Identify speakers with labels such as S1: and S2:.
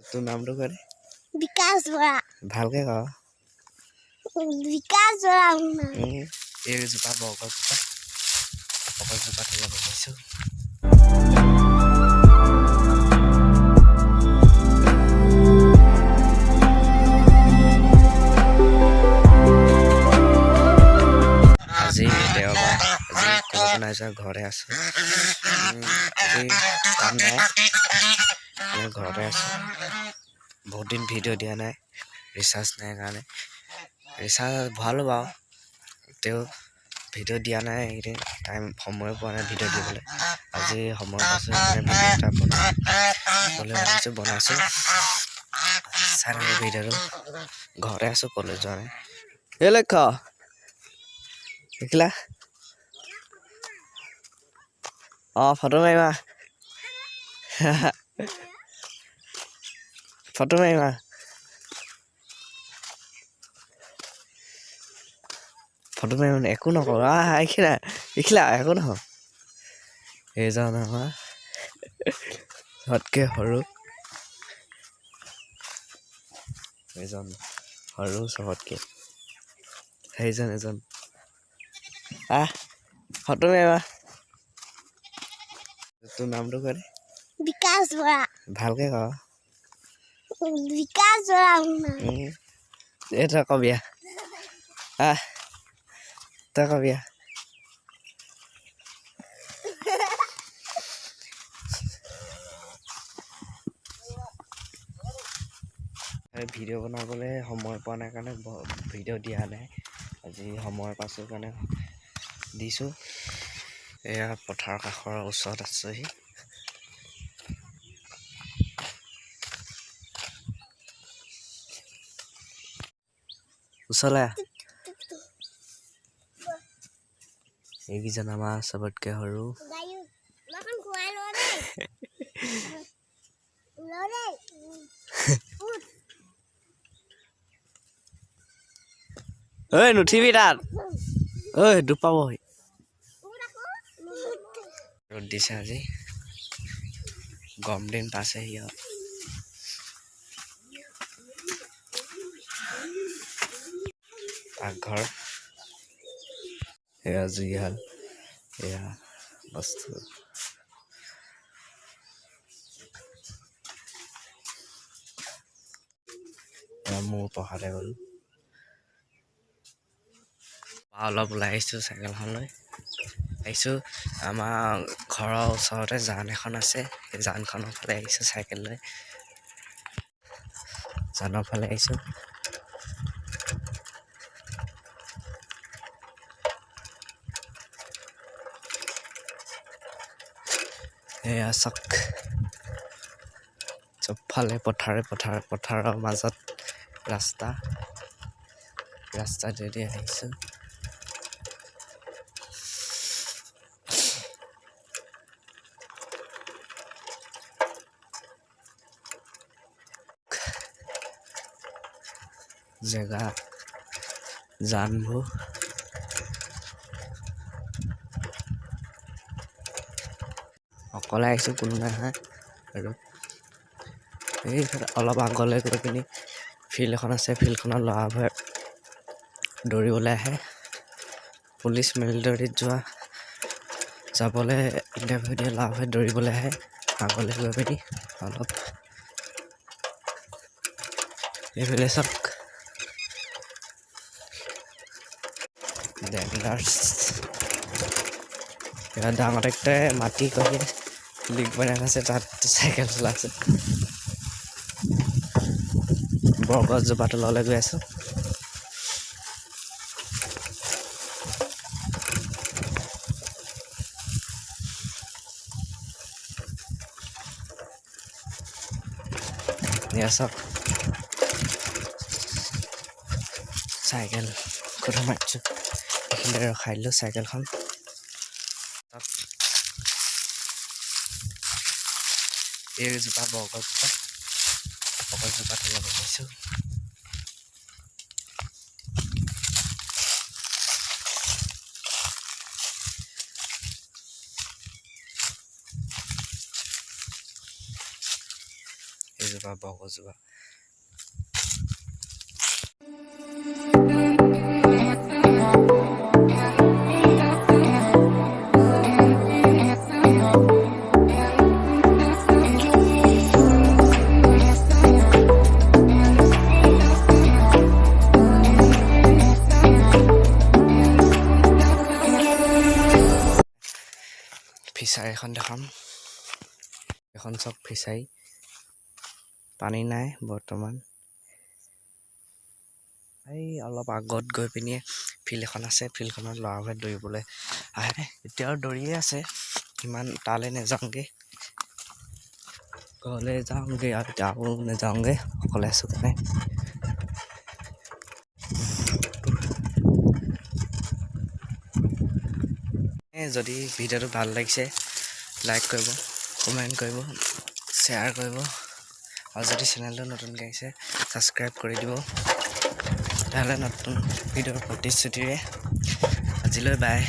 S1: তোৰ নামটো কৈ দে।
S2: বিকাশ বৰা।
S1: ভালকে ক।
S2: বিকাশ বৰা।
S1: এইজোপা বৰগছজোপা তলত বহিছোঁ। আজি দেওবাৰ, আজি ক'লৈকো নাই যোৱা, ঘৰতে আছোঁ। আজি কাম নাই, ঘৰতে আছোঁ। বহুত দিন ভিডিঅ' দিয়া নাই, ৰিচাৰ্জ নাই কাৰণে। ৰিচাৰ্জ ভৰালোঁ বাৰু, তেওঁ ভিডিঅ' দিয়া নাই এইকেইদিন, সময় পোৱা নাই ভিডিঅ' দিবলৈ। আজি সময় পাইছোঁ সেইকাৰণে ভিডিঅ' এটা বনাবলৈ ভাবিছোঁ, বনাইছোঁ। চাই থাকোঁ ভিডিঅ'টো। ঘৰতে আছোঁ, কলেজ যোৱা নাই। এই লক্ষ্য দেখিলা? ফটো মাৰিবা। ফটো মাৰিবা। ফটো মাৰিব একো নকওঁ। দেখিলা একো নহয়। এইজন আমাৰ চবতকৈ সৰু, এইজন সৰু চবতকৈ, সেইজন এজন ফটো মাৰিবা। তোৰ নামটো কৈ দে।
S2: বিকাশ বৰা।
S1: ভালকে ক।
S2: বিকাশ বৰা।
S1: এই তই কবিয়া, তই কবিয়া। ভিডিঅ' বনাবলৈ সময় পোৱা নাই কাৰণে ভিডিঅ' দিয়া নাই। আজি সময় পাইছোঁ কাৰণে দিছোঁ। এয়া পথাৰৰ কাষৰ ওচৰত আছোঁহি। ওচৰলৈ এইকেইজন আমাৰ চবতকৈ সৰু। ঐ নুঠিবি তাত, ঐ দুখ পাবহি। ৰ'দ দিছে আজি, গৰম দিন পাইছেহি আৰু। পাকঘৰ, এয়া জুইশাল, এয়া বস্তু। মোৰ পঢ়াতে গ'ল। অলপ ওলাই আহিছোঁ চাইকেলখন লৈ। আহিছোঁ আমাৰ ঘৰৰ ওচৰতে জান এখন আছে, সেই জানখনৰ ফালে আহিছোঁ চাইকেল লৈ। জানৰ ফালে আহিছোঁ। এয়া চাওক, চবফালে পথাৰৰ মাজত ৰাস্তাটোদি আহিছোঁ। জেগা জানবোৰ অকলে আহিছোঁ, কোনো নাই আৰু এইফালে অলপ আগলৈ গৈ পিনি ফিল্ড এখন আছে, ফিল্ডখনত ল'ৰাবোৰে দৌৰিবলৈ আহে। পুলিচ মিলিটাৰীত যাবলৈ ইণ্টাৰভিউ দিয়ে ল'ৰাবোৰে দৌৰিবলৈ আহে। আগলৈ গৈ পিনি অলপ এইফালে চাওক, ডাঙৰ ট্ৰেক্টৰে মাটি কৰি লিক বনাই আছে, তাত চাইকেল চলাইছে। বৰগছজোপা তললৈ গৈ আছোঁ। চাওক চাইকেল কথা মাৰিছোঁ, এইখিনিতে ৰখাই দিলোঁ চাইকেলখন। এইজোপা বৰগছজোপা তলত বহিছোঁ। এইজোপা এজোপা বগজোপা। ফিচাৰী এখন দেখাম, এখন চব ফিচাৰী, পানী নাই বৰ্তমান। এই অলপ আগত গৈ পিনি ফিল্ড এখন আছে, ফিল্ডখনত ল'ৰাবোৰে দৌৰিবলৈ আহে, এতিয়াও দৌৰিয়ে আছে। ইমান তালৈ নাযাওঁগৈ, ঘৰলৈ যাওঁগৈ আৰু আৰু নাযাওঁগৈ, অকলে আছোঁ কাৰণে। যদি ভিডিঅ'টো ভাল লাগিছে লাইক কৰিব, কমেণ্ট কৰিব, শ্বেয়াৰ কৰিব, আৰু যদি চেনেলটো নতুনকৈ আহিছে ছাবস্ক্ৰাইব কৰি দিব। তেতিয়াহ'লে নতুন ভিডিঅ'ৰ প্ৰতিশ্ৰুতিৰে আজিলৈ বাই।